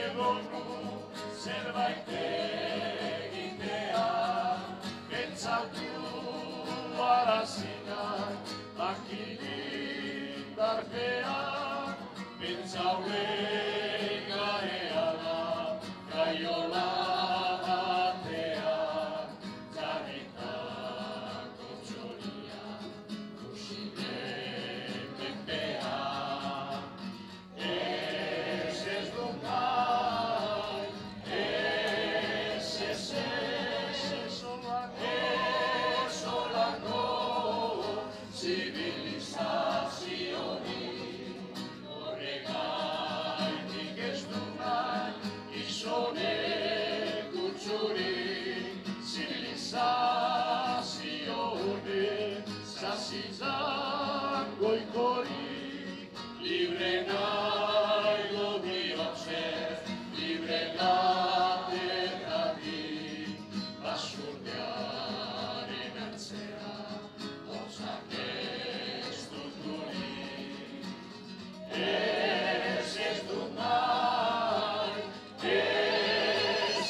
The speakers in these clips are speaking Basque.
edo nu zerbait egitea, pentsatu arazinak bakirik darpean, pentsaue garea da, gaiola batean, jarritako txoria, kusiren menpean. Ez du nahi, ez olako zibilizaziorik, horregaitik ez du nahi, gizonek utzurik, zibilizazio honek zazizan goikorik, libre nahi du bihotzer, libre gatetatik, basurdearen antzera, hotzak ez duturik. Ez du nahi,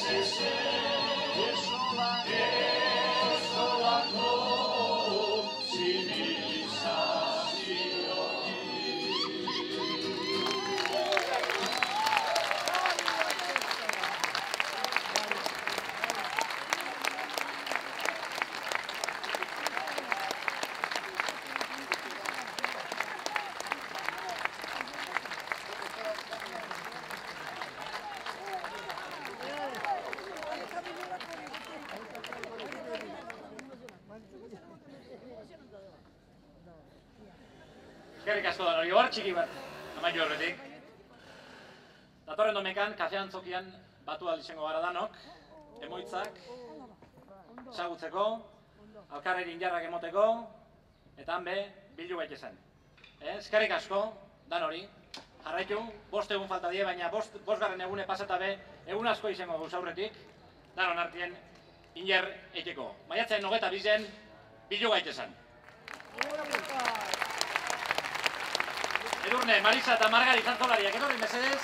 ez olako Eskerrik asko danori, hor txiki bat, amaitu horretik. Datorren domekan, kafean zokian batu izango gara danok, emoitzak, ezagutzeko, alkarreri injarrak emoteko, eta han be, bildu gaitezen. Eskerrik asko, danori, jarraitu, 5 egun falta die, baina 5. egune pasata be, egun asko izango guz aurretik, danon artien injar eiteko. Maiatzen 22 bildu gaitezen. Edurne, Marisa eta Margari zantzolariak, edurri mesedez.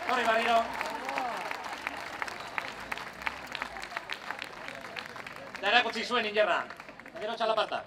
Horri barriro. Da erakutsi zuen injerra. Gero txalaparta.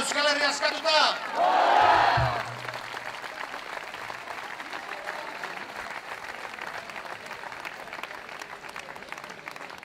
Euskal Herria askatuta!